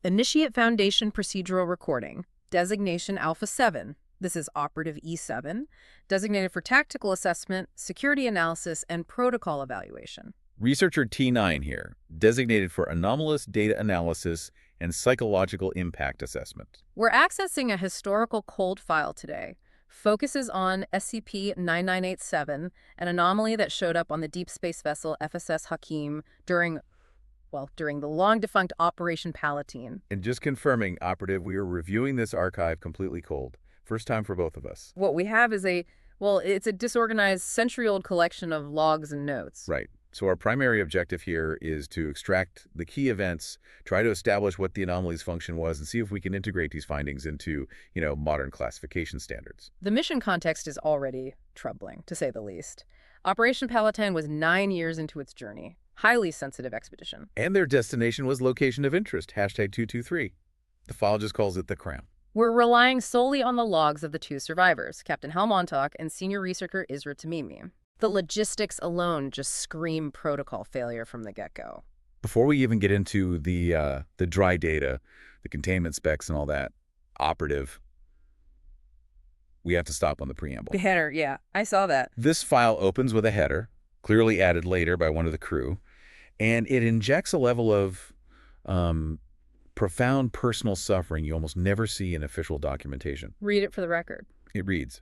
Initiate Foundation Procedural Recording. Designation Alpha 7. This is Operative E7, designated for tactical assessment, security analysis, and protocol evaluation. Researcher T9 here, designated for anomalous data analysis and psychological impact assessment. We're accessing a historical cold file today. Focuses on SCP-9987, an anomaly that showed up on the deep space vessel FSS Hakim during the long-defunct Operation Palatine. And just confirming, Operative, we are reviewing this archive completely cold. First time for both of us. What we have is it's a disorganized, century-old collection of logs and notes. Right. So our primary objective here is to extract the key events, try to establish what the anomaly's function was, and see if we can integrate these findings into, modern classification standards. The mission context is already troubling, to say the least. Operation Palatine was 9 years into its journey. Highly sensitive expedition. And their destination was location of interest, #223. The file just calls it the Crown. We're relying solely on the logs of the two survivors, Captain Hal Montauk and senior researcher Isra Tamimi. The logistics alone just scream protocol failure from the get-go. Before we even get into the dry data, the containment specs and all that, Operative, we have to stop on the preamble. The header, yeah, I saw that. This file opens with a header, clearly added later by one of the crew, and it injects a level of profound personal suffering you almost never see in official documentation. Read it for the record. It reads,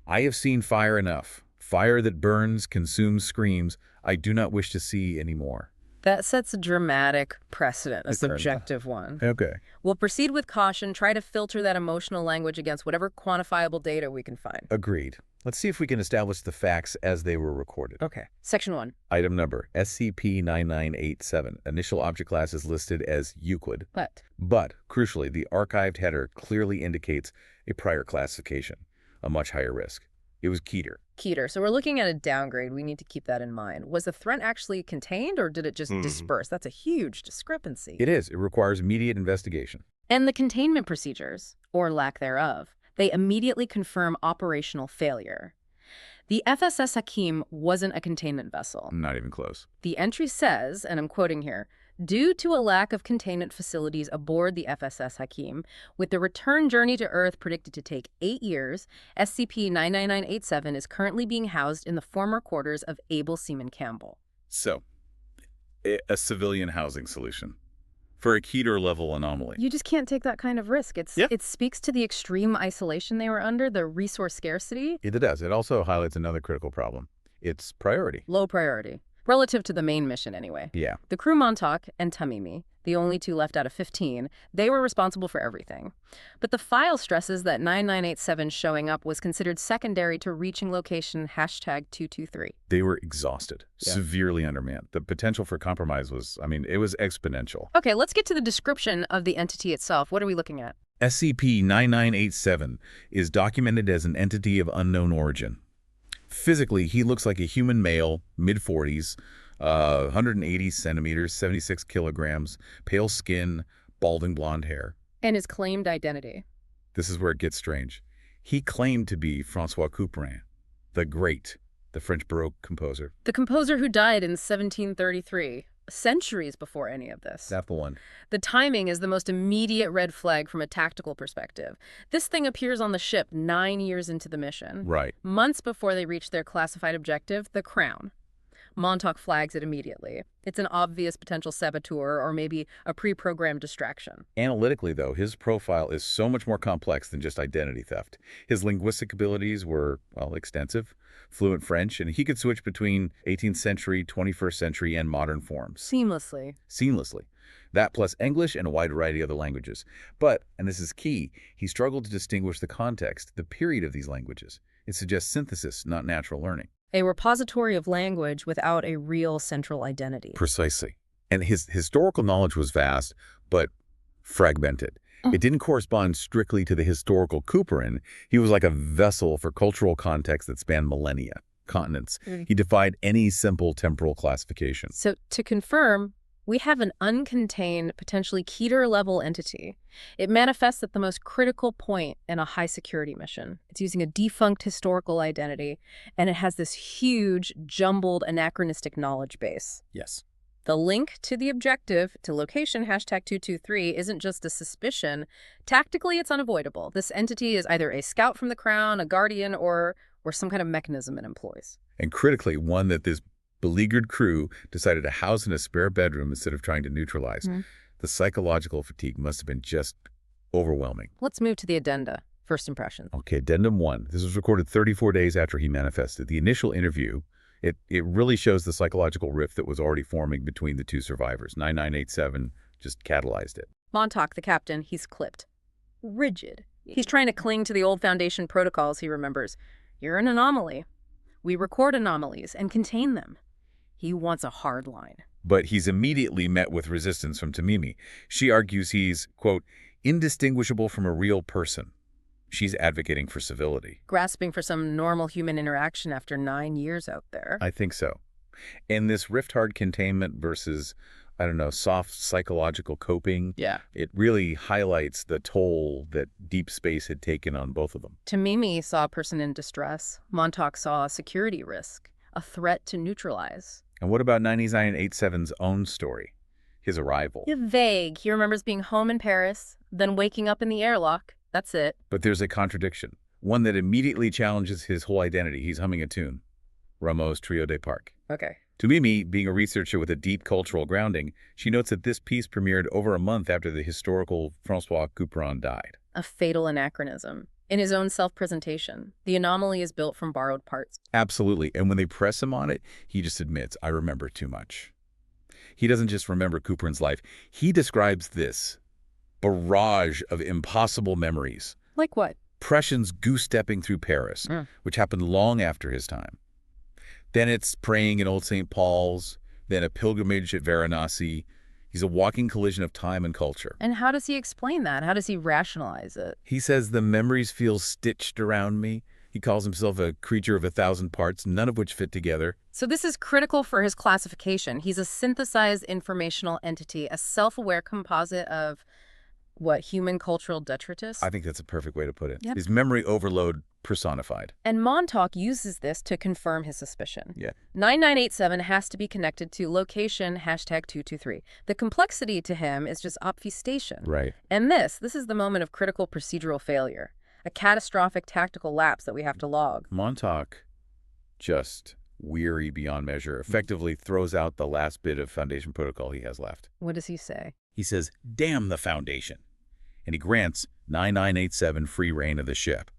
"I have seen fire enough. Fire that burns, consumes, screams. I do not wish to see any more." That sets a dramatic precedent, a subjective one. Okay. We'll proceed with caution, try to filter that emotional language against whatever quantifiable data we can find. Agreed. Let's see if we can establish the facts as they were recorded. Okay. Section 1. Item number, SCP-9987. Initial object class is listed as Euclid. But, crucially, the archived header clearly indicates a prior classification, a much higher risk. It was Keter. So we're looking at a downgrade. We need to keep that in mind. Was the threat actually contained, or did it just disperse? That's a huge discrepancy. It is. It requires immediate investigation. And the containment procedures, or lack thereof, they immediately confirm operational failure. The FSS Hakim wasn't a containment vessel. Not even close. The entry says, and I'm quoting here, "Due to a lack of containment facilities aboard the FSS Hakim, with the return journey to Earth predicted to take 8 years, SCP-9987 is currently being housed in the former quarters of Able Seaman Campbell." So, a civilian housing solution for a Keter-level anomaly. You just can't take that kind of risk. It speaks to the extreme isolation they were under, the resource scarcity. It does. It also highlights another critical problem. Its priority. Low priority. Relative to the main mission, anyway. Yeah. The crew Montauk and Tamimi, the only two left out of 15, they were responsible for everything. But the file stresses that 9987 showing up was considered secondary to reaching location #223. They were exhausted, severely undermanned. The potential for compromise was, it was exponential. Okay, let's get to the description of the entity itself. What are we looking at? SCP-9987 is documented as an entity of unknown origin. Physically, he looks like a human male, mid-40s, 180 centimeters, 76 kilograms, pale skin, balding blonde hair. And his claimed identity. This is where it gets strange. He claimed to be François Couperin, the Great, the French Baroque composer. The composer who died in 1733, centuries before any of this. That's the one. The timing is the most immediate red flag from a tactical perspective. This thing appears on the ship 9 years into the mission. Right. Months before they reach their classified objective, the Crown. Montauk flags it immediately. It's an obvious potential saboteur or maybe a pre-programmed distraction. Analytically, though, his profile is so much more complex than just identity theft. His linguistic abilities were, extensive, fluent French, and he could switch between 18th century, 21st century, and modern forms. Seamlessly. That plus English and a wide variety of other languages. But, and this is key, he struggled to distinguish the context, the period of these languages. It suggests synthesis, not natural learning. A repository of language without a real central identity. Precisely. And his historical knowledge was vast, but fragmented. It didn't correspond strictly to the historical Couperin. He was like a vessel for cultural context that spanned millennia, continents. He defied any simple temporal classification. So to confirm, we have an uncontained, potentially Keter-level entity. It manifests at the most critical point in a high-security mission. It's using a defunct historical identity, and it has this huge, jumbled, anachronistic knowledge base. Yes. The link to the objective to location #223 isn't just a suspicion. Tactically, it's unavoidable. This entity is either a scout from the Crown, a guardian, or some kind of mechanism it employs. And critically, one that this beleaguered crew decided to house in a spare bedroom instead of trying to neutralize. The psychological fatigue must have been just overwhelming. Let's move to the addenda. First impressions. Okay, Addendum 1. This was recorded 34 days after he manifested. The initial interview, it really shows the psychological rift that was already forming between the two survivors. 9987 just catalyzed it. Montauk, the captain, he's clipped. Rigid. He's trying to cling to the old Foundation protocols he remembers. You're an anomaly. We record anomalies and contain them. He wants a hard line. But he's immediately met with resistance from Tamimi. She argues he's, quote, indistinguishable from a real person. She's advocating for civility. Grasping for some normal human interaction after 9 years out there. I think so. And this rift-hard containment versus, I don't know, soft psychological coping, it really highlights the toll that deep space had taken on both of them. Tamimi saw a person in distress. Montauk saw a security risk, a threat to neutralize. And what about 9987's own story? His arrival? Vague. He remembers being home in Paris, then waking up in the airlock. That's it. But there's a contradiction, one that immediately challenges his whole identity. He's humming a tune, Rameau's Trio de Parc. Okay. To Mimi, being a researcher with a deep cultural grounding, she notes that this piece premiered over a month after the historical François Couperin died. A fatal anachronism. In his own self-presentation, the anomaly is built from borrowed parts. Absolutely. And when they press him on it, he just admits, I remember too much. He doesn't just remember Couperin's life. He describes this barrage of impossible memories. Like what? Prussians goose-stepping through Paris, which happened long after his time. Then it's praying in Old St. Paul's, then a pilgrimage at Varanasi. He's a walking collision of time and culture. And how does he explain that? How does he rationalize it? He says the memories feel stitched around me. He calls himself a creature of 1,000 parts, none of which fit together. So this is critical for his classification. He's a synthesized informational entity, a self-aware composite of what, human cultural detritus? I think that's a perfect way to put it. Yep. His memory overload personified. And Montauk uses this to confirm his suspicion. Yeah. 9987 has to be connected to location #223. The complexity to him is just obfuscation. Right. And this is the moment of critical procedural failure, a catastrophic tactical lapse that we have to log. Montauk, just weary beyond measure, effectively throws out the last bit of Foundation protocol he has left. What does he say? He says, damn the Foundation. And he grants 9987 free reign of the ship,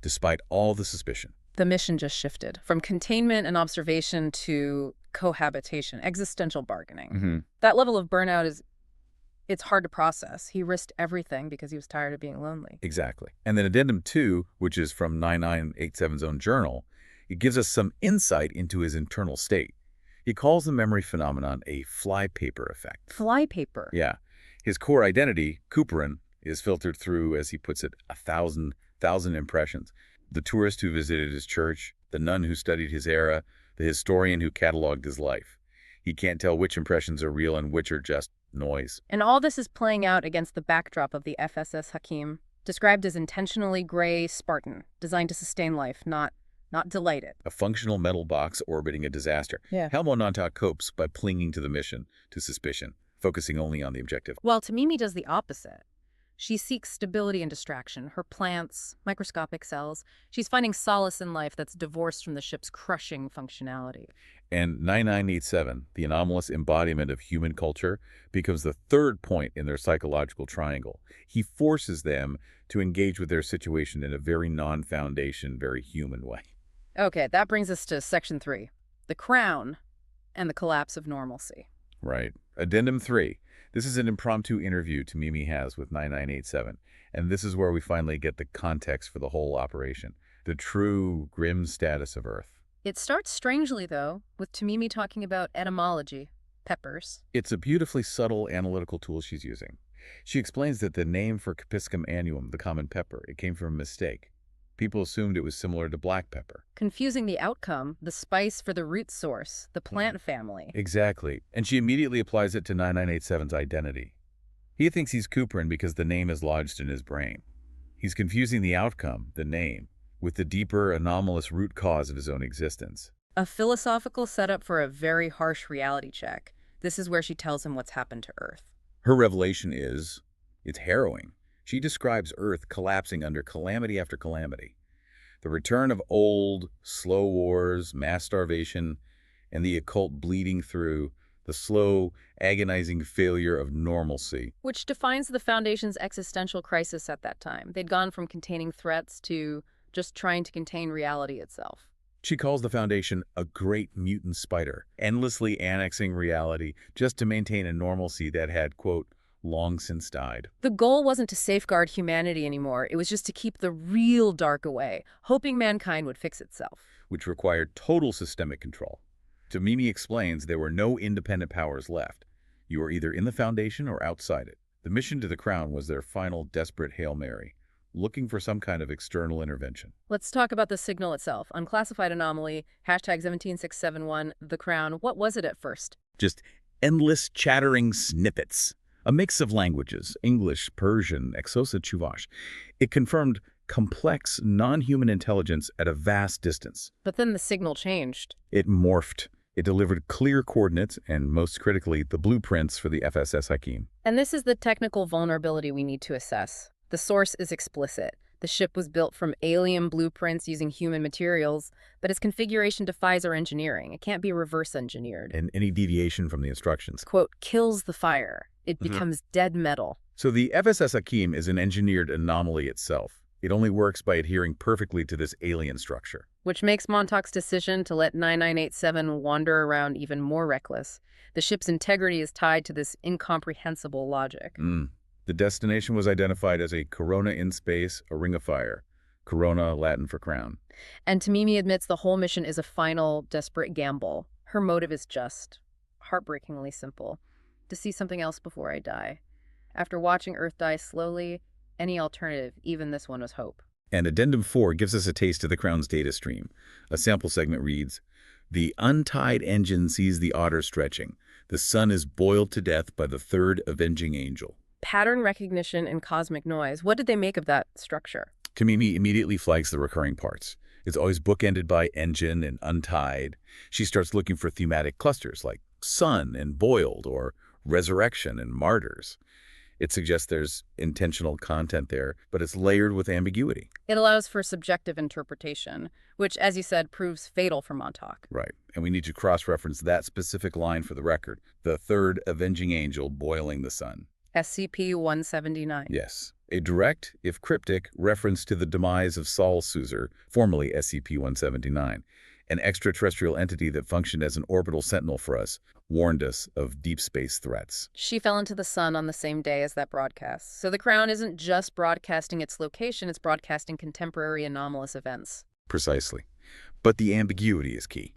despite all the suspicion. The mission just shifted from containment and observation to cohabitation, existential bargaining. That level of burnout it's hard to process. He risked everything because he was tired of being lonely. Exactly. And then Addendum 2, which is from 9987's own journal, it gives us some insight into his internal state. He calls the memory phenomenon a flypaper effect. Flypaper? Yeah. His core identity, Couperin, is filtered through, as he puts it, 1,000 impressions. The tourist who visited his church, the nun who studied his era, the historian who cataloged his life. He can't tell which impressions are real and which are just noise. And all this is playing out against the backdrop of the FSS Hakim, described as intentionally gray Spartan, designed to sustain life, not delight it. A functional metal box orbiting a disaster. Yeah. Helmo Montauk copes by clinging to the mission, to suspicion, focusing only on the objective. While Tamimi does the opposite. She seeks stability and distraction, her plants, microscopic cells. She's finding solace in life that's divorced from the ship's crushing functionality. And 9987, the anomalous embodiment of human culture, becomes the third point in their psychological triangle. He forces them to engage with their situation in a very non-Foundation, very human way. Okay, that brings us to Section 3, the Crown and the collapse of normalcy. Right. Addendum 3. This is an impromptu interview Tamimi has with 9987, and this is where we finally get the context for the whole operation, the true grim status of Earth. It starts strangely, though, with Tamimi talking about etymology, peppers. It's a beautifully subtle analytical tool she's using. She explains that the name for Capsicum annuum, the common pepper, it came from a mistake. People assumed it was similar to black pepper. Confusing the outcome, the spice for the root source, the plant family. Exactly. And she immediately applies it to 9987's identity. He thinks he's Couperin because the name is lodged in his brain. He's confusing the outcome, the name, with the deeper, anomalous root cause of his own existence. A philosophical setup for a very harsh reality check. This is where she tells him what's happened to Earth. Her revelation it's harrowing. She describes Earth collapsing under calamity after calamity. The return of old, slow wars, mass starvation, and the occult bleeding through, the slow, agonizing failure of normalcy. Which defines the Foundation's existential crisis at that time. They'd gone from containing threats to just trying to contain reality itself. She calls the Foundation a great mutant spider, endlessly annexing reality just to maintain a normalcy that had, quote, long since died. The goal wasn't to safeguard humanity anymore. It was just to keep the real dark away, hoping mankind would fix itself. Which required total systemic control. Tamimi explains there were no independent powers left. You were either in the Foundation or outside it. The mission to the Crown was their final desperate Hail Mary, looking for some kind of external intervention. Let's talk about the signal itself. Unclassified anomaly, hashtag 17671, the Crown. What was it at first? Just endless chattering snippets. A mix of languages, English, Persian, Xhosa, Chuvash. It confirmed complex, non-human intelligence at a vast distance. But then the signal changed. It morphed. It delivered clear coordinates and, most critically, the blueprints for the FSS Hakim. And this is the technical vulnerability we need to assess. The source is explicit. The ship was built from alien blueprints using human materials, but its configuration defies our engineering. It can't be reverse engineered. And any deviation from the instructions, Quote, kills the fire. It becomes dead metal. So the FSS Hakim is an engineered anomaly itself. It only works by adhering perfectly to this alien structure. Which makes Montauk's decision to let 9987 wander around even more reckless. The ship's integrity is tied to this incomprehensible logic. The destination was identified as a corona in space, a ring of fire. Corona, Latin for crown. And Tamimi admits the whole mission is a final, desperate gamble. Her motive is just heartbreakingly simple. To see something else before I die. After watching Earth die slowly, any alternative, even this one, was hope. And Addendum 4 gives us a taste of the Crown's data stream. A sample segment reads, "The untied engine sees the otter stretching. The sun is boiled to death by the third avenging angel." Pattern recognition and cosmic noise. What did they make of that structure? Tamimi immediately flags the recurring parts. It's always bookended by engine and untied. She starts looking for thematic clusters like sun and boiled or resurrection and martyrs. It suggests there's intentional content there, but it's layered with ambiguity. It allows for subjective interpretation, which, as you said, proves fatal for Montauk. Right, and we need to cross-reference that specific line for the record. The third avenging angel boiling the sun. SCP-179. Yes, a direct, if cryptic, reference to the demise of Sol Suzer, formerly SCP-179, an extraterrestrial entity that functioned as an orbital sentinel for us, warned us of deep space threats. She fell into the sun on the same day as that broadcast. So the Crown isn't just broadcasting its location, it's broadcasting contemporary anomalous events. Precisely. But the ambiguity is key.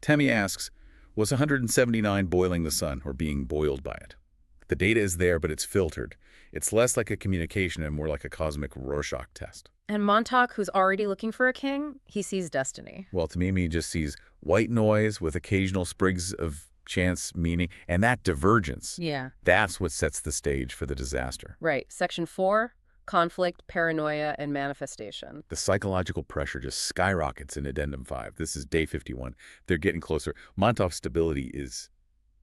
Temi asks, was 179 boiling the sun or being boiled by it? The data is there, but it's filtered. It's less like a communication and more like a cosmic Rorschach test. And Montauk, who's already looking for a king, he sees destiny. Well, Tamimi just sees white noise with occasional sprigs of chance meaning, and that divergence. Yeah. That's what sets the stage for the disaster. Right. Section 4, conflict, paranoia, and manifestation. The psychological pressure just skyrockets in Addendum 5. This is day 51. They're getting closer. Montauk's stability is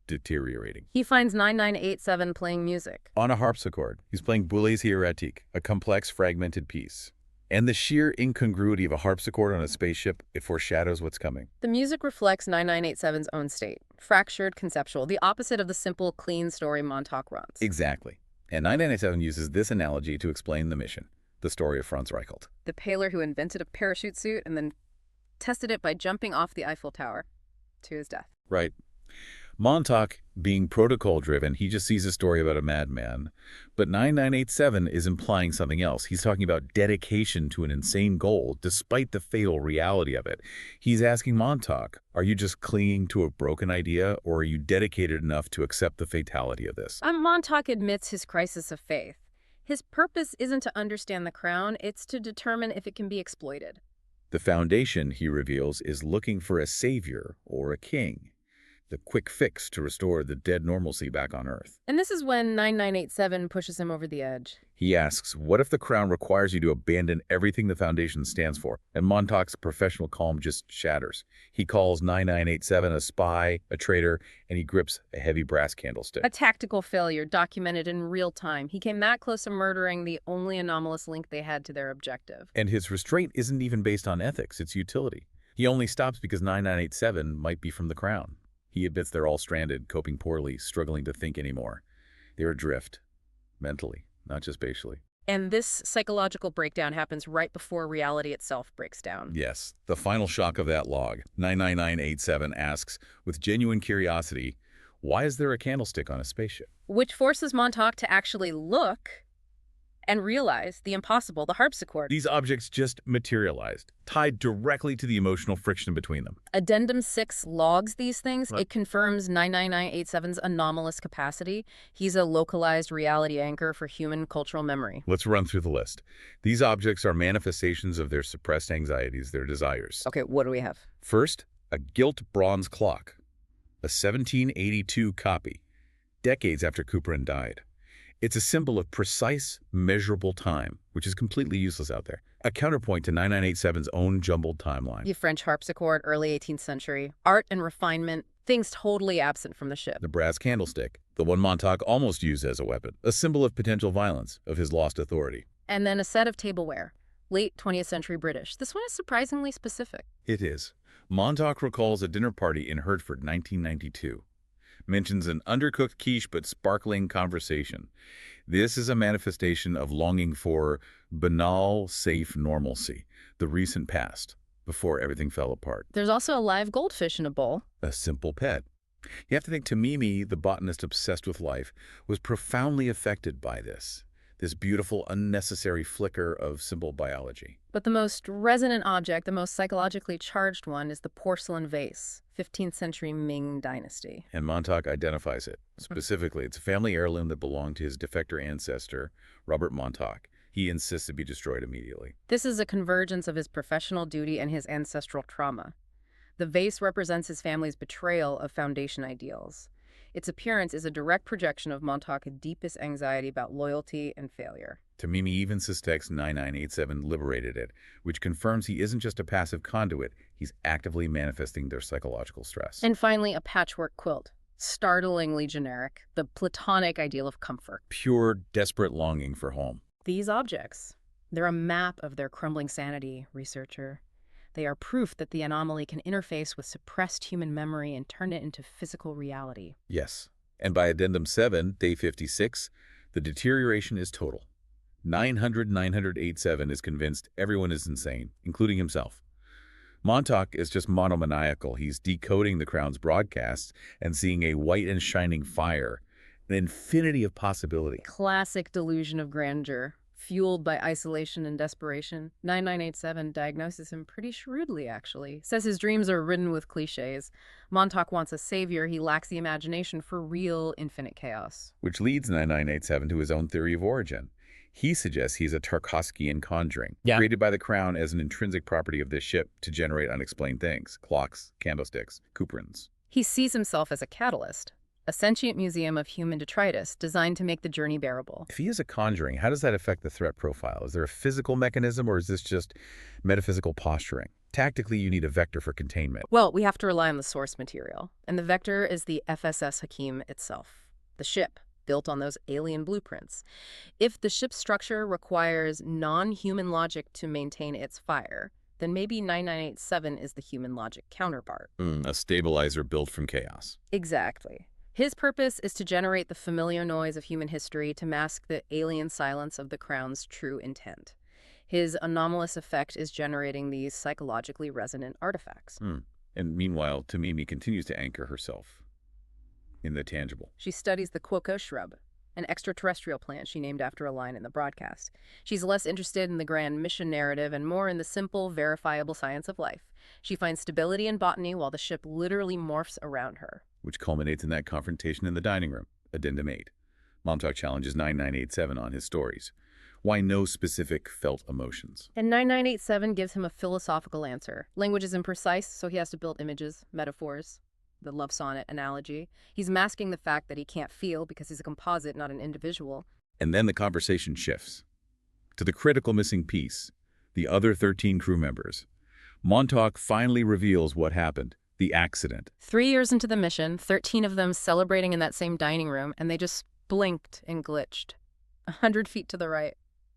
deteriorating. He finds 9987 playing music. On a harpsichord, he's playing Boulez Hieratique, a complex, fragmented piece. And the sheer incongruity of a harpsichord on a spaceship, it foreshadows what's coming. The music reflects 9987's own state. Fractured, conceptual, the opposite of the simple, clean story Montauk runs. Exactly. And 9987 uses this analogy to explain the mission, the story of Franz Reichelt. The paler who invented a parachute suit and then tested it by jumping off the Eiffel Tower to his death. Right. Montauk, being protocol-driven, he just sees a story about a madman. But 9987 is implying something else. He's talking about dedication to an insane goal, despite the fatal reality of it. He's asking Montauk, are you just clinging to a broken idea, or are you dedicated enough to accept the fatality of this? Montauk admits his crisis of faith. His purpose isn't to understand the Crown, it's to determine if it can be exploited. The Foundation, he reveals, is looking for a savior or a king. the quick fix to restore the dead normalcy back on Earth. And this is when 9987 pushes him over the edge. He asks, what if the Crown requires you to abandon everything the Foundation stands for? And Montauk's professional calm just shatters. He calls 9987 a spy, a traitor, and he grips a heavy brass candlestick. A tactical failure documented in real time. He came that close to murdering the only anomalous link they had to their objective. And his restraint isn't even based on ethics, it's utility. He only stops because 9987 might be from the Crown. He admits they're all stranded, coping poorly, struggling to think anymore. They're adrift, mentally, not just spatially. And this psychological breakdown happens right before reality itself breaks down. Yes, the final shock of that log. 99987 asks, with genuine curiosity, why is there a candlestick on a spaceship? Which forces Montauk to actually look and realize the impossible, the harpsichord. These objects just materialized, tied directly to the emotional friction between them. Addendum 6 logs these things. Right. It confirms 99987's anomalous capacity. He's a localized reality anchor for human cultural memory. Let's run through the list. These objects are manifestations of their suppressed anxieties, their desires. Okay, what do we have? First, a gilt bronze clock, a 1782 copy, decades after Couperin died. It's a symbol of precise, measurable time, which is completely useless out there. A counterpoint to 9987's own jumbled timeline. The French harpsichord, early 18th century. Art and refinement, things totally absent from the ship. The brass candlestick, the one Montauk almost used as a weapon, a symbol of potential violence, of his lost authority. And then a set of tableware, late 20th century British. This one is surprisingly specific. It is. Montauk recalls a dinner party in Hertford, 1992. Mentions an undercooked quiche but sparkling conversation. This is a manifestation of longing for banal, safe normalcy, the recent past, before everything fell apart. There's also a live goldfish in a bowl. A simple pet. You have to think Tamimi, the botanist obsessed with life, was profoundly affected by this beautiful, unnecessary flicker of simple biology. But the most resonant object, the most psychologically charged one, is the porcelain vase, 15th century Ming dynasty. And Montauk identifies it. Specifically, it's a family heirloom that belonged to his defector ancestor, Robert Montauk. He insists it be destroyed immediately. This is a convergence of his professional duty and his ancestral trauma. The vase represents his family's betrayal of Foundation ideals. Its appearance is a direct projection of Montauk's deepest anxiety about loyalty and failure. Tamimi even suspects 9987 liberated it, which confirms he isn't just a passive conduit, he's actively manifesting their psychological stress. And finally, a patchwork quilt. Startlingly generic, the platonic ideal of comfort. Pure, desperate longing for home. These objects, they're a map of their crumbling sanity, researcher. They are proof that the anomaly can interface with suppressed human memory and turn it into physical reality. Yes. And by Addendum 7, Day 56, the deterioration is total. 987 is convinced everyone is insane, including himself. Montauk is just monomaniacal. He's decoding the Crown's broadcasts and seeing a white and shining fire, an infinity of possibility. Classic delusion of grandeur. Fueled by isolation and desperation, 9987 diagnoses him pretty shrewdly, actually. Says his dreams are ridden with cliches. Montauk wants a savior. He lacks the imagination for real infinite chaos. Which leads 9987 to his own theory of origin. He suggests he's a Tarkovskian conjuring, created by the Crown as an intrinsic property of this ship to generate unexplained things. Clocks, candlesticks, Couperins. He sees himself as a catalyst. A sentient museum of human detritus designed to make the journey bearable. If he is a conjuring, how does that affect the threat profile? Is there a physical mechanism or is this just metaphysical posturing? Tactically, you need a vector for containment. Well, we have to rely on the source material, and the vector is the FSS Hakim itself, the ship, built on those alien blueprints. If the ship's structure requires non-human logic to maintain its fire, then maybe 9987 is the human logic counterpart. A stabilizer built from chaos. Exactly. His purpose is to generate the familiar noise of human history to mask the alien silence of the Crown's true intent. His anomalous effect is generating these psychologically resonant artifacts. And meanwhile, Tamimi continues to anchor herself in the tangible. She studies the Quoko shrub, an extraterrestrial plant she named after a line in the broadcast. She's less interested in the grand mission narrative and more in the simple, verifiable science of life. She finds stability in botany while the ship literally morphs around her. Which culminates in that confrontation in the dining room, Addendum 8. Montauk challenges 9987 on his stories. Why no specific felt emotions? And 9987 gives him a philosophical answer. Language is imprecise, so he has to build images, metaphors. the love sonnet analogy. He's masking the fact that he can't feel because he's a composite, not an individual. And then the conversation shifts to the critical missing piece, the other 13 crew members. Montauk finally reveals what happened, the accident. 3 years into the mission, 13 of them celebrating in that same dining room, and they just blinked and glitched. 100 feet to the right,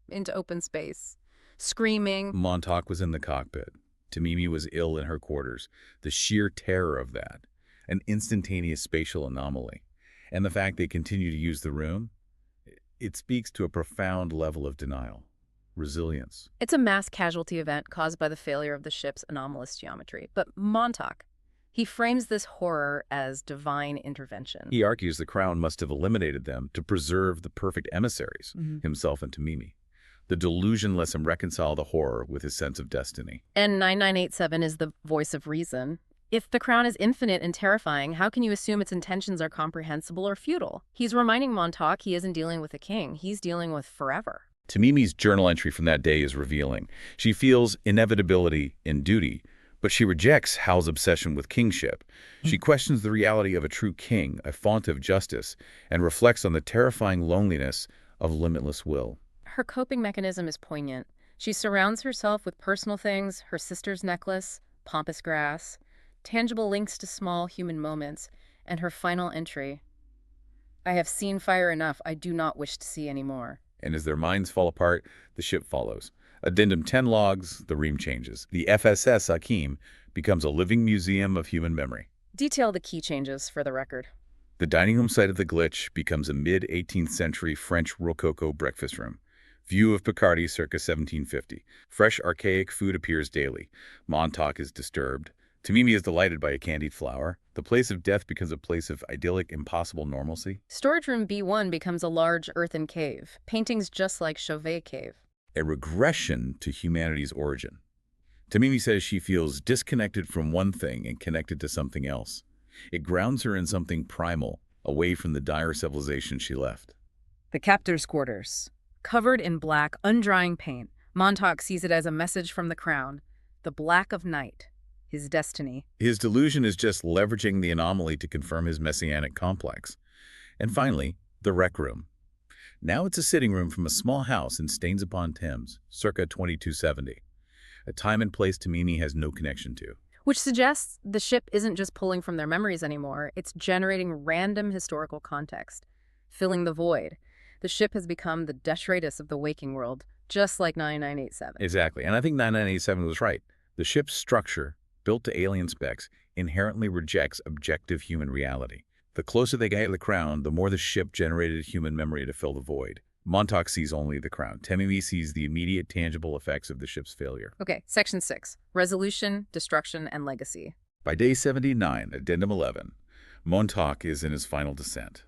into open space, screaming. Montauk was in the cockpit. Tamimi was ill in her quarters. The sheer terror of that, an instantaneous spatial anomaly, and the fact they continue to use the room, it speaks to a profound level of denial, resilience. It's a mass casualty event caused by the failure of the ship's anomalous geometry. But Montauk, he frames this horror as divine intervention. He argues the Crown must have eliminated them to preserve the perfect emissaries, himself and Tamimi. The delusion lets him reconcile the horror with his sense of destiny. And 9987 is the voice of reason. If the Crown is infinite and terrifying, how can you assume its intentions are comprehensible or futile? He's reminding Montauk he isn't dealing with a king, he's dealing with forever. Tamimi's journal entry from that day is revealing. She feels inevitability in duty, but she rejects Hal's obsession with kingship. She questions the reality of a true king, a font of justice, and reflects on the terrifying loneliness of limitless will. Her coping mechanism is poignant. She surrounds herself with personal things, her sister's necklace, pampas grass, tangible links to small human moments, and her final entry. I have seen fire enough, I do not wish to see any more. And as their minds fall apart, the ship follows. Addendum 10 logs, the ream changes. The FSS Hakim becomes a living museum of human memory. Detail the key changes for the record. The dining room site of the glitch becomes a mid-18th century French Rococo breakfast room. View of Picardy circa 1750. Fresh archaic food appears daily. Montauk is disturbed. Tamimi is delighted by a candied flower. The place of death becomes a place of idyllic, impossible normalcy. Storage room B1 becomes a large earthen cave. Paintings just like Chauvet Cave. A regression to humanity's origin. Tamimi says she feels disconnected from one thing and connected to something else. It grounds her in something primal, away from the dire civilization she left. The captor's quarters. Covered in black, undrying paint, Montauk sees it as a message from the Crown. The black of night. His destiny. His delusion is just leveraging the anomaly to confirm his messianic complex. And finally, the rec room. Now it's a sitting room from a small house in Staines-upon-Thames, circa 2270. A time and place Tamimi has no connection to. Which suggests the ship isn't just pulling from their memories anymore, it's generating random historical context, filling the void. The ship has become the detritus of the waking world, just like 9987. Exactly, and I think 9987 was right. The ship's structure, built to alien specs, inherently rejects objective human reality. The closer they get to the Crown, the more the ship generated human memory to fill the void. Montauk sees only the Crown. Tamimi sees the immediate tangible effects of the ship's failure. Okay, Section 6. Resolution, Destruction, and Legacy. By day 79, Addendum 11, Montauk is in his final descent.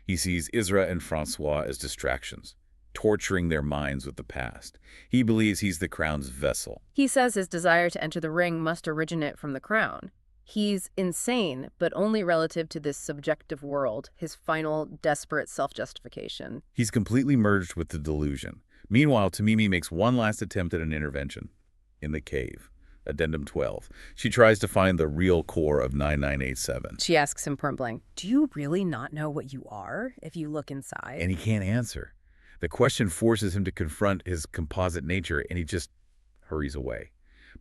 He sees Isra and Francois as distractions, torturing their minds with the past. He believes he's the Crown's vessel. He says his desire to enter the ring must originate from the Crown. He's insane, but only relative to this subjective world, his final, desperate self-justification. He's completely merged with the delusion. Meanwhile, Tamimi makes one last attempt at an intervention. In the cave. Addendum 12. She tries to find the real core of 9987. She asks him point blank, do you really not know what you are if you look inside? And he can't answer. The question forces him to confront his composite nature, and he just hurries away.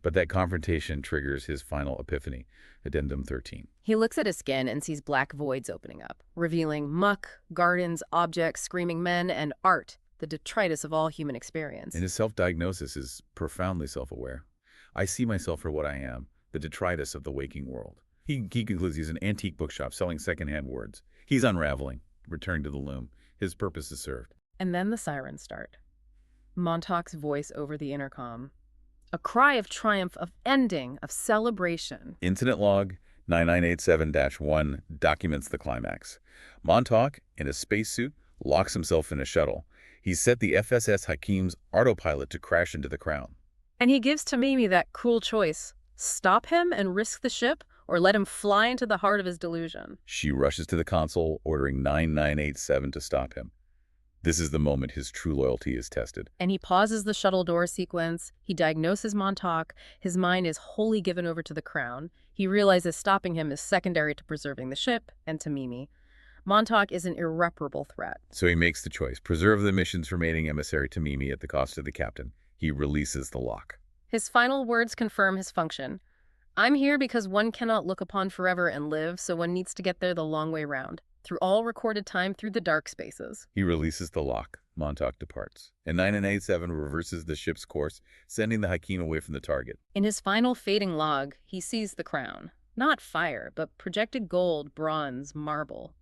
But that confrontation triggers his final epiphany. Addendum 13. He looks at his skin and sees black voids opening up, revealing muck, gardens, objects, screaming men, and art, the detritus of all human experience. And his self-diagnosis is profoundly self-aware. I see myself for what I am, the detritus of the waking world. He concludes he's an antique bookshop selling secondhand words. He's unraveling, returning to the loom. His purpose is served. And then the sirens start. Montauk's voice over the intercom. A cry of triumph, of ending, of celebration. Incident log 9987-1 documents the climax. Montauk, in a spacesuit, locks himself in a shuttle. He's set the FSS Hakim's autopilot to crash into the Crown. And he gives Tamimi that cruel choice. Stop him and risk the ship, or let him fly into the heart of his delusion. She rushes to the console, ordering 9987 to stop him. This is the moment his true loyalty is tested. And he pauses the shuttle door sequence. He diagnoses Montauk. His mind is wholly given over to the Crown. He realizes stopping him is secondary to preserving the ship and to Mimi. Montauk is an irreparable threat. So he makes the choice. Preserve the mission's remaining emissary to Mimi at the cost of the captain. He releases the lock. His final words confirm his function. I'm here because one cannot look upon forever and live, so one needs to get there the long way round. Through all recorded time, through the dark spaces. He releases the lock. Montauk departs. And 9987 reverses the ship's course, sending the Hakim away from the target. In his final fading log, he sees the crown. Not fire, but projected gold, bronze, marble.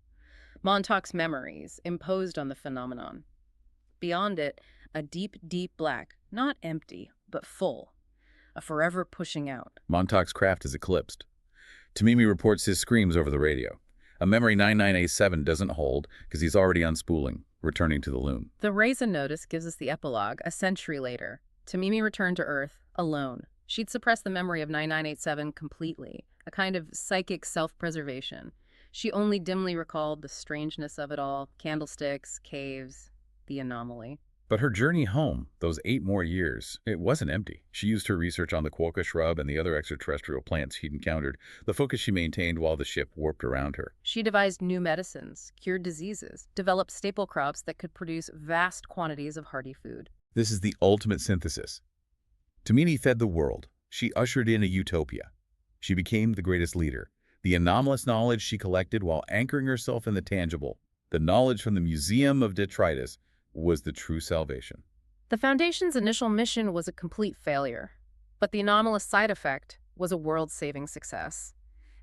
Montauk's memories, imposed on the phenomenon. Beyond it, a deep, deep black, not empty, but full. A forever pushing out. Montauk's craft is eclipsed. Tamimi reports his screams over the radio. A memory 9987 doesn't hold because he's already unspooling, returning to the loom. The Raisin notice gives us the epilogue, a century later. Tamimi returned to Earth, alone. She'd suppressed the memory of 9987 completely, a kind of psychic self-preservation. She only dimly recalled the strangeness of it all, candlesticks, caves, the anomaly. But her journey home, those 8 more years, it wasn't empty. She used her research on the quokka shrub and the other extraterrestrial plants she'd encountered, the focus she maintained while the ship warped around her. She devised new medicines, cured diseases, developed staple crops that could produce vast quantities of hardy food. This is the ultimate synthesis. Tamimi fed the world. She ushered in a utopia. She became the greatest leader. The anomalous knowledge she collected while anchoring herself in the tangible, the knowledge from the Museum of Detritus, was the true salvation. The Foundation's initial mission was a complete failure, but the anomalous side effect was a world-saving success.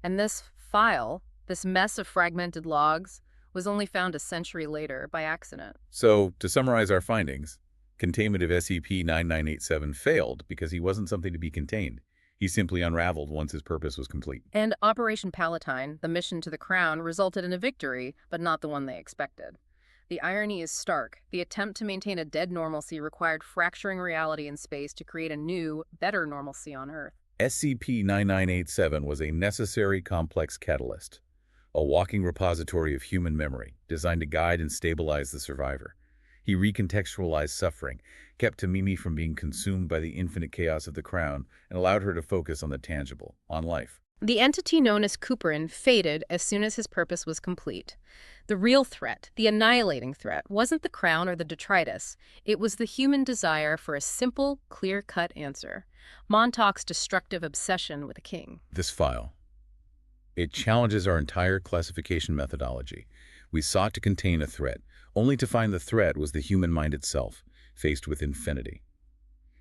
And this file, this mess of fragmented logs, was only found a century later by accident. So, to summarize our findings, containment of SCP-9987 failed because he wasn't something to be contained. He simply unraveled once his purpose was complete. And Operation Palatine, the mission to the Crown, resulted in a victory, but not the one they expected. The irony is stark. The attempt to maintain a dead normalcy required fracturing reality and space to create a new, better normalcy on Earth. SCP-9987 was a necessary complex catalyst, a walking repository of human memory designed to guide and stabilize the survivor. He recontextualized suffering, kept Tamimi from being consumed by the infinite chaos of the Crown, and allowed her to focus on the tangible, on life. The entity known as Cooperin faded as soon as his purpose was complete. The real threat, the annihilating threat, wasn't the Crown or the detritus. It was the human desire for a simple, clear-cut answer. Montauk's destructive obsession with a king. This file, it challenges our entire classification methodology. We sought to contain a threat, only to find the threat was the human mind itself, faced with infinity.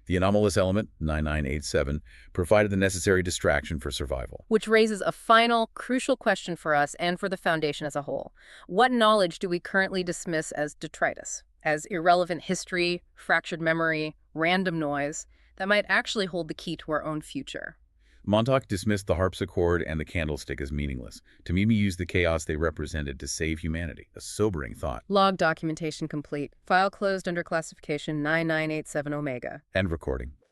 The anomalous element, 9987, provided the necessary distraction for survival. Which raises a final, crucial question for us and for the Foundation as a whole. What knowledge do we currently dismiss as detritus, as irrelevant history, fractured memory, random noise, that might actually hold the key to our own future? Montauk dismissed the harpsichord and the candlestick as meaningless. Tamimi used the chaos they represented to save humanity, a sobering thought. Log documentation complete. File closed under classification 9987 Omega. End recording.